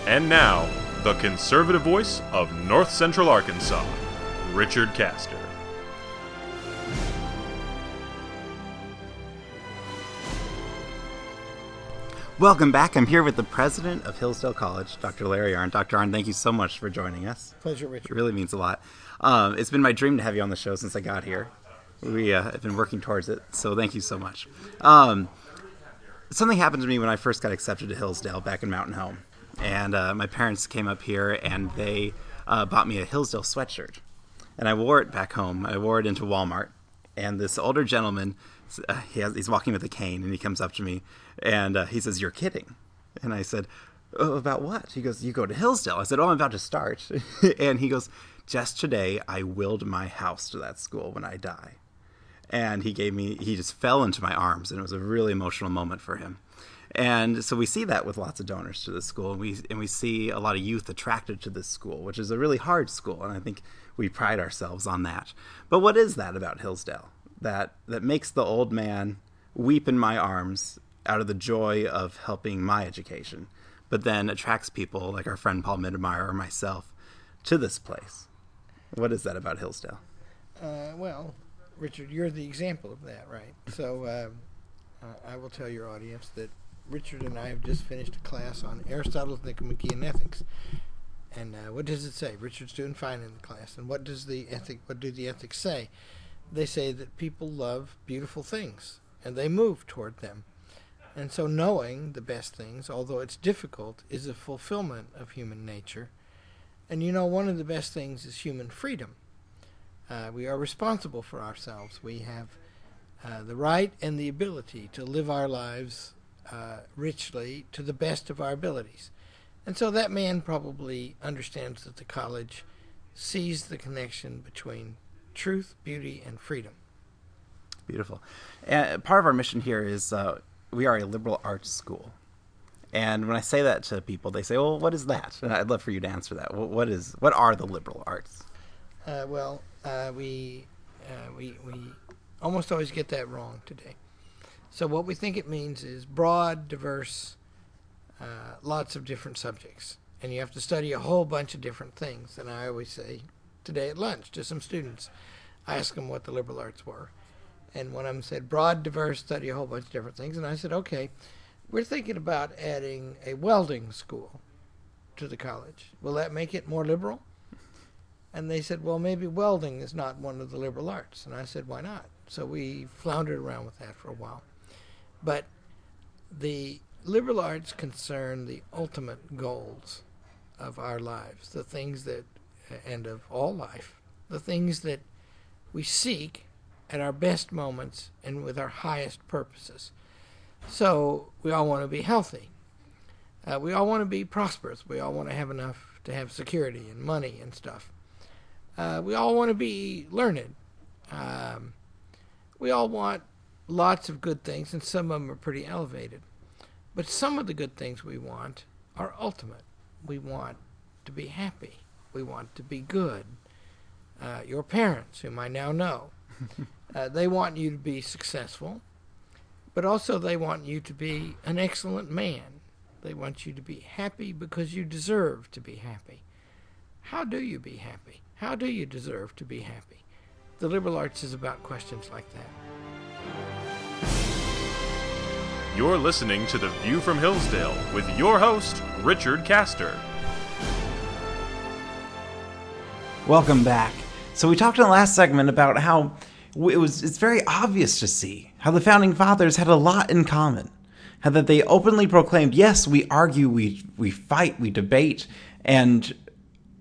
And now, the conservative voice of North Central Arkansas, Richard Castor. Welcome back. I'm here with the president of Hillsdale College, Dr. Larry Arnn. Dr. Arnn, thank you so much for joining us. Pleasure, Richard. It really means a lot. It's been my dream to have you on the show since I got here. We have been working towards it, so thank you so much. Something happened to me when I first got accepted to Hillsdale back in Mountain Home. And my parents came up here and they bought me a Hillsdale sweatshirt. And I wore it back home. I wore it into Walmart. And this older gentleman, he's walking with a cane, and he comes up to me and he says, "You're kidding." And I said, "Oh, about what?" He goes, "You go to Hillsdale." I said, "Oh, I'm about to start." And he goes, "Just today, I willed my house to that school when I die." And he just fell into my arms, and it was a really emotional moment for him. And so we see that with lots of donors to this school, and we see a lot of youth attracted to this school, which is a really hard school, and I think we pride ourselves on that. But what is that about Hillsdale that makes the old man weep in my arms out of the joy of helping my education, but then attracts people like our friend Paul Mittermeier or myself to this place? What is that about Hillsdale? Well, Richard, you're the example of that, right? So I will tell your audience that Richard and I have just finished a class on Aristotle's Nicomachean Ethics. And what does it say? Richard's doing fine in the class. And what do the ethics say? They say that people love beautiful things, and they move toward them. And so knowing the best things, although it's difficult, is a fulfillment of human nature. And one of the best things is human freedom. We are responsible for ourselves. We have the right and the ability to live our lives richly to the best of our abilities. And so that man probably understands that the college sees the connection between truth, beauty, and freedom. Beautiful. And part of our mission here is we are a liberal arts school. And when I say that to people, they say, "Well, what is that?" And I'd love for you to answer that. What are the liberal arts? We almost always get that wrong today. So what we think it means is broad, diverse, lots of different subjects. And you have to study a whole bunch of different things. And I always say today at lunch to some students, I asked them what the liberal arts were. And one of them said, broad, diverse, study a whole bunch of different things. And I said, okay, we're thinking about adding a welding school to the college. Will that make it more liberal? And they said, well, maybe welding is not one of the liberal arts. And I said, why not? So we floundered around with that for a while. But the liberal arts concern the ultimate goals of our lives, the things that, and of all life, the things that we seek at our best moments and with our highest purposes. So we all want to be healthy. We all want to be prosperous. We all want to have enough to have security and money and stuff. We all want to be learned. We all want lots of good things, and some of them are pretty elevated. But some of the good things we want are ultimate. We want to be happy. We want to be good. Your parents, whom I now know, they want you to be successful, but also they want you to be an excellent man. They want you to be happy because you deserve to be happy. How do you be happy? How do you deserve to be happy? The liberal arts is about questions like that. You're listening to The View from Hillsdale with your host, Richard Castor. Welcome back. So we talked in the last segment about how it's very obvious to see how the Founding Fathers had a lot in common. How that they openly proclaimed, yes, we argue, we fight, we debate, and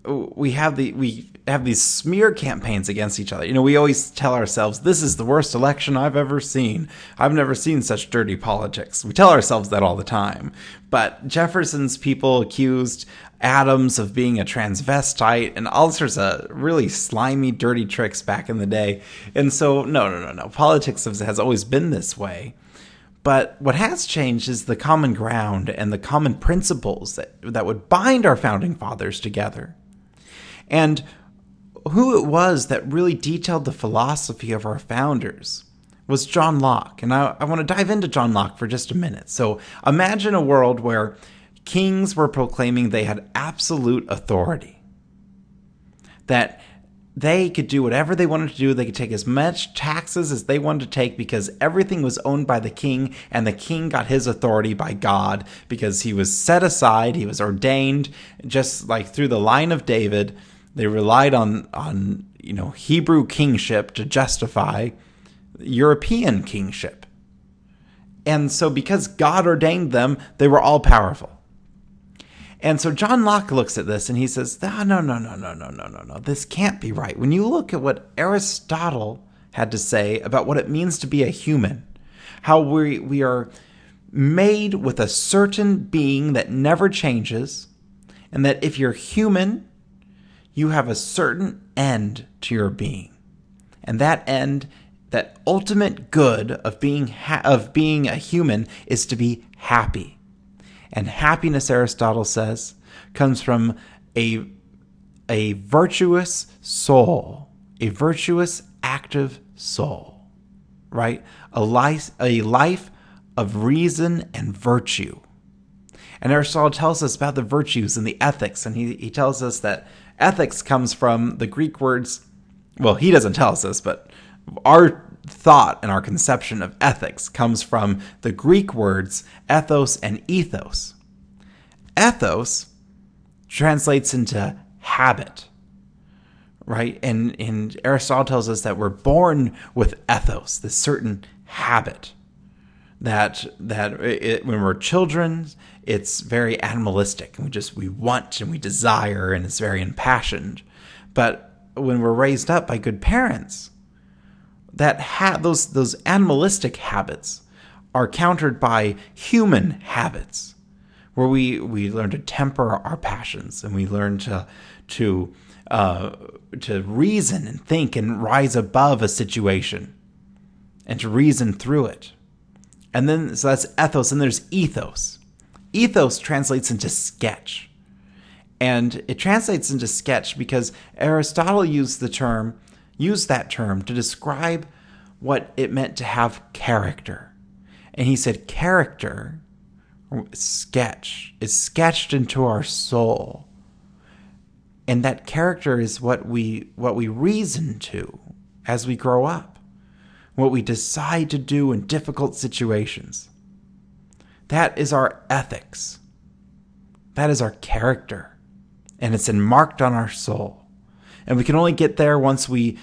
we have these smear campaigns against each other. We always tell ourselves, this is the worst election I've ever seen. I've never seen such dirty politics. We tell ourselves that all the time. But Jefferson's people accused Adams of being a transvestite and all sorts of really slimy, dirty tricks back in the day. And so, no. Politics has always been this way. But what has changed is the common ground and the common principles that would bind our founding fathers together. And who it was that really detailed the philosophy of our founders was John Locke. And I want to dive into John Locke for just a minute. So imagine a world where Kings were proclaiming they had absolute authority, that they could do whatever they wanted to do. They could take as much taxes as they wanted to take because everything was owned by the king, and the king got his authority by God because he was set aside, he was ordained, just like through the line of David. They relied on Hebrew kingship to justify European kingship. And so because God ordained them, they were all powerful. And so John Locke looks at this and he says, no, this can't be right. When you look at what Aristotle had to say about what it means to be a human, how we are made with a certain being that never changes, and that if you're human, you have a certain end to your being. And that end, that ultimate good of being a human, is to be happy. And happiness, Aristotle says, comes from a virtuous soul, a virtuous, active soul, right? A life of reason and virtue. And Aristotle tells us about the virtues and the ethics, and he tells us that ethics comes from the Greek words, well, he doesn't tell us this, but our thought and our conception of ethics comes from the Greek words ethos and ethos. Ethos translates into habit, right? And Aristotle tells us that we're born with ethos, this certain habit that when we're children, it's very animalistic, and we want and we desire, and it's very impassioned. But when we're raised up by good parents, that those animalistic habits are countered by human habits, where we learn to temper our passions, and we learn to reason and think and rise above a situation and to reason through it. And then, so that's ethos, and there's ethos. Ethos translates into sketch. And it translates into sketch because Aristotle used that term to describe what it meant to have character. And he said character, sketch, is sketched into our soul. And that character is what we reason to as we grow up, what we decide to do in difficult situations. That is our ethics. That is our character. And it's marked on our soul. And we can only get there once we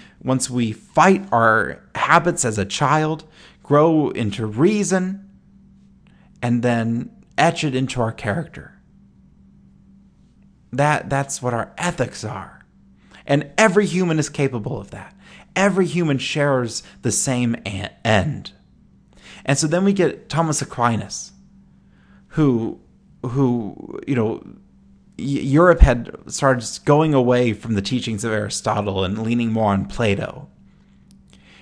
fight our habits as a child, grow into reason, and then etch it into our character. That's what our ethics are. And every human is capable of that. Every human shares the same end. And so then we get Thomas Aquinas, who Europe had started going away from the teachings of Aristotle and leaning more on Plato.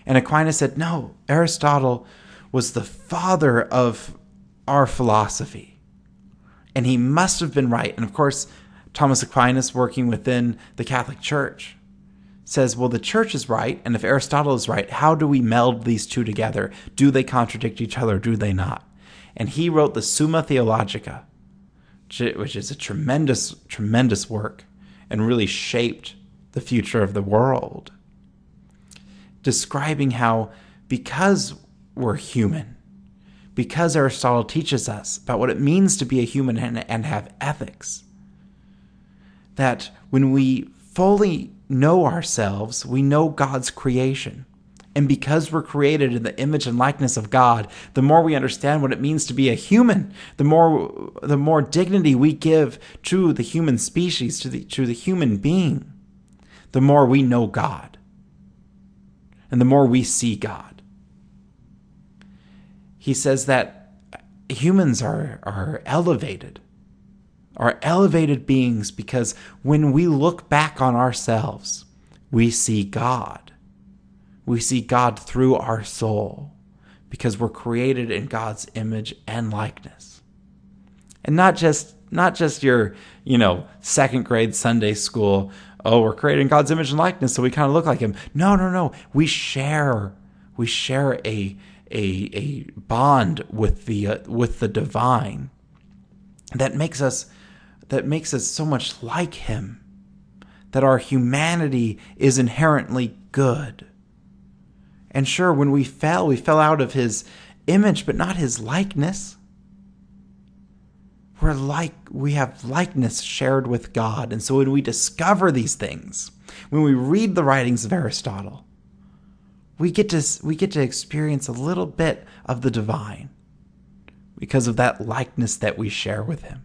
And Aquinas said, no, Aristotle was the father of our philosophy. And he must have been right. And of course, Thomas Aquinas, working within the Catholic Church, says, well, the church is right, and if Aristotle is right, how do we meld these two together? Do they contradict each other, or do they not? And he wrote the Summa Theologica, which is a tremendous, tremendous work, and really shaped the future of the world, describing how because we're human, because Aristotle teaches us about what it means to be a human and have ethics, that when we fully know ourselves, we know God's creation. And because we're created in the image and likeness of God, the more we understand what it means to be a human, the more dignity we give to the human species, to the human being, the more we know God. And the more we see God. He says that humans are elevated beings because when we look back on ourselves, we see God. We see God through our soul because we're created in God's image and likeness. And not just your, second grade Sunday school, oh, we're created in God's image and likeness, so we kind of look like him. No. We share a bond with the divine. that makes us so much like him, that our humanity is inherently good. And sure, when we fell out of his image, but not his likeness. We have likeness shared with God. And so when we discover these things, when we read the writings of Aristotle, we get to experience a little bit of the divine because of that likeness that we share with him.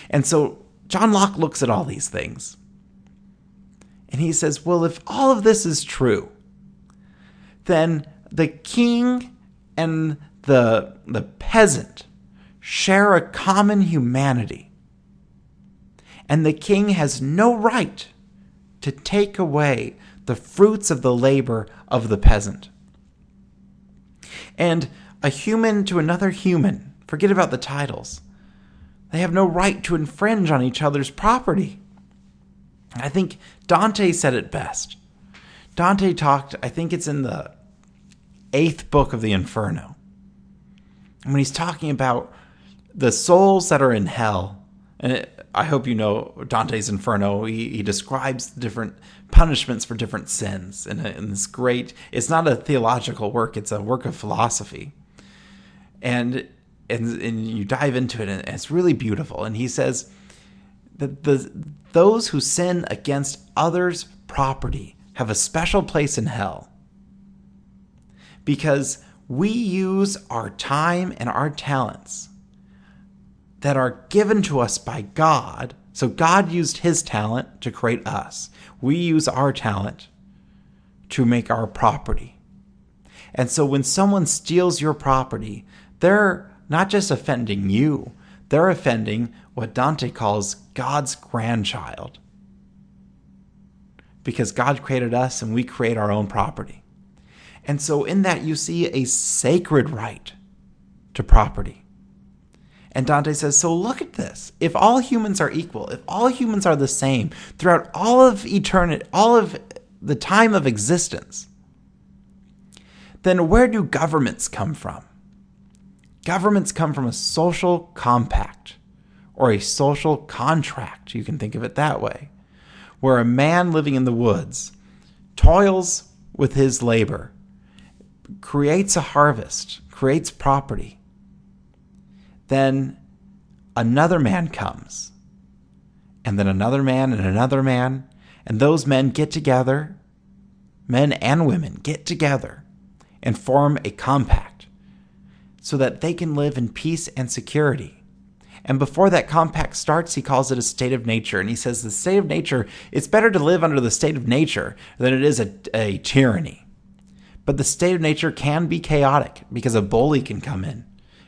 And so John Locke looks at all these things and he says, well, if all of this is true, then the king and the peasant share a common humanity. And the king has no right to take away the fruits of the labor of the peasant. And a human to another human, forget about the titles, they have no right to infringe on each other's property. I think Dante said it best. Dante talked, I think it's in the 8th book of the Inferno, and when he's talking about the souls that are in hell, and I hope you know Dante's Inferno, he describes different punishments for different sins in this great, it's not a theological work, it's a work of philosophy. And you dive into it, and it's really beautiful. And he says that those who sin against others' property have a special place in hell because we use our time and our talents that are given to us by God. So God used his talent to create us. We use our talent to make our property. And so when someone steals your property, they're not just offending you, they're offending what Dante calls God's grandchild. Because God created us and we create our own property. And so in that you see a sacred right to property. And Dante says, so look at this. If all humans are equal, if all humans are the same throughout all of eternity, all of the time of existence, then where do governments come from? Governments come from a social compact or a social contract. You can think of it that way, where a man living in the woods toils with his labor, creates a harvest, creates property. Then another man comes, and then another man and another man, and those men get together, men and women get together and form a compact so that they can live in peace and security. And before that compact starts, he calls it a state of nature. And he says the state of nature, it's better to live under the state of nature than it is a tyranny. But the state of nature can be chaotic because a bully can come in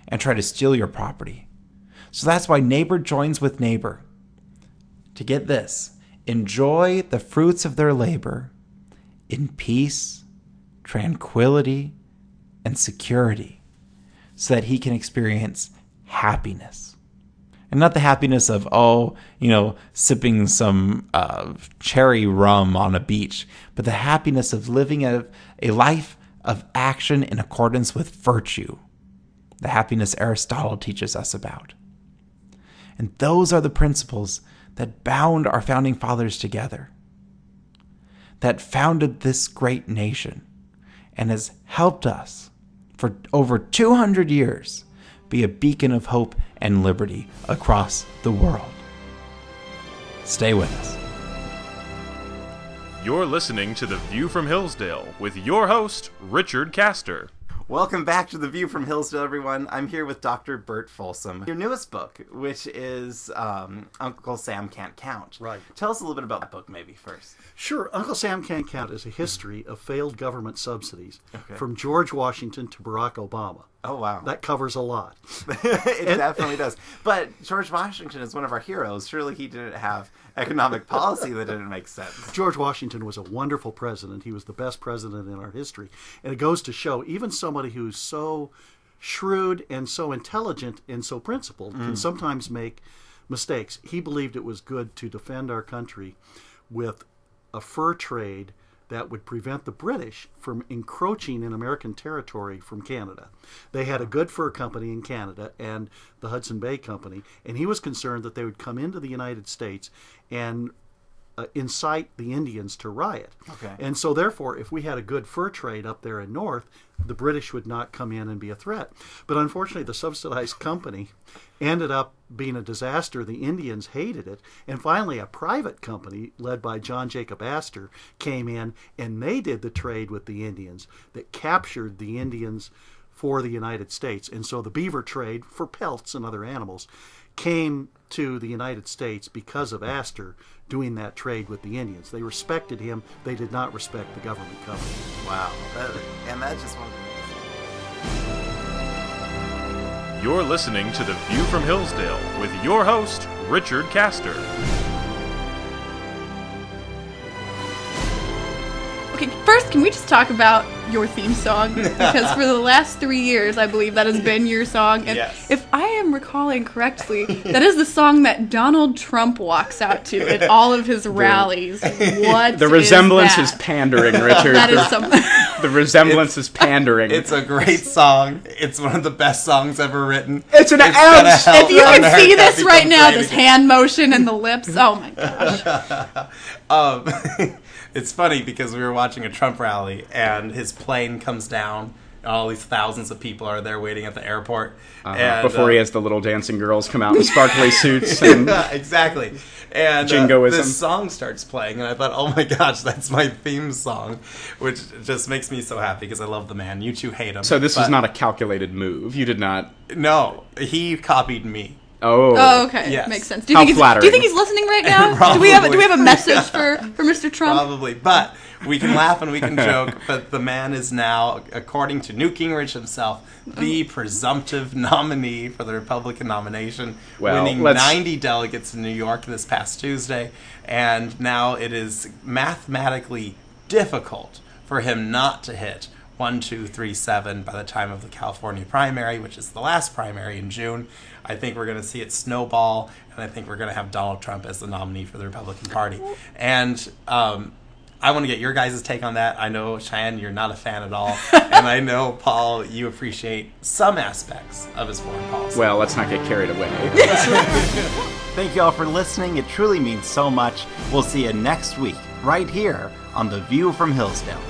and try to steal your property. So that's why neighbor joins with neighbor to get this, enjoy the fruits of their labor in peace, tranquility, and security so that he can experience happiness. And not the happiness of, sipping some cherry rum on a beach, but the happiness of living a life of action in accordance with virtue. The happiness Aristotle teaches us about. And those are the principles that bound our founding fathers together, that founded this great nation, and has helped us for over 200 years be a beacon of hope and liberty across the world. Stay with us. You're listening to The View from Hillsdale with your host, Richard Castor. Welcome back to The View from Hillsdale, everyone. I'm here with Dr. Bert Folsom. Your newest book, which is Uncle Sam Can't Count. Right. Tell us a little bit about that book, maybe, first. Sure. Uncle Sam Can't Count is a history of failed government subsidies from George Washington to Barack Obama. Oh, wow. That covers a lot. It definitely does. But George Washington is one of our heroes. Surely he didn't have economic policy that didn't make sense. George Washington was a wonderful president. He was the best president in our history. And it goes to show even somebody who's so shrewd and so intelligent and so principled can sometimes make mistakes. He believed it was good to defend our country with a fur trade that would prevent the British from encroaching in American territory from Canada. They had a good fur company in Canada and the Hudson Bay Company, and he was concerned that they would come into the United States and incite the Indians to riot. Okay. And so therefore, if we had a good fur trade up there in North, the British would not come in and be a threat. But unfortunately, the subsidized company ended up being a disaster. The Indians hated it. And finally, a private company led by John Jacob Astor came in, and they did the trade with the Indians that captured the Indians for the United States. And so the beaver trade for pelts and other animals came to the United States because of Astor doing that trade with the Indians. They respected him. They did not respect the government company. Wow. That's just one. You're listening to The View from Hillsdale with your host, Richard Castor. Okay, first, can we just talk about your theme song? Because for the last 3 years, I believe that has been your song. And Yes. if I am recalling correctly, that is the song that Donald Trump walks out to at all of his rallies. What The resemblance is is pandering, Richard. That is something. The resemblance is pandering. It's a great song. It's one of the best songs ever written. It's an ounce. Help If you can America see this right become now, great this again. hand motion and the lips, oh my gosh. It's funny because we were watching a Trump rally and his plane comes down. All these thousands of people are there waiting at the airport. And, Before he has the little dancing girls come out in sparkly suits. And exactly. And Jingoism. this song starts playing, and I thought, oh my gosh, that's my theme song, which just makes me so happy because I love the man. You two hate him. so this was but- not a calculated move. You did not... No, he copied me. Oh, okay. Yes. Makes sense. How Do you flattering. think he's listening right now? Do we have a message for Mr. Trump? Probably, but we can laugh and we can joke. But the man is now, according to Newt Gingrich himself, the presumptive nominee for the Republican nomination, Well, winning let's- 90 delegates in New York this past Tuesday. And now it is mathematically difficult for him not to hit 1, 2, 3, 7 by the time of the California primary, which is the last primary in June. I think we're going to see it snowball, and I think we're going to have Donald Trump as the nominee for the Republican Party. And I want to get your guys' take on that. I know, Cheyenne, you're not a fan at all. And I know, Paul, you appreciate some aspects of his foreign policy. Well, let's not get carried away. Thank you all for listening. It truly means so much. We'll see you next week, right here on The View from Hillsdale.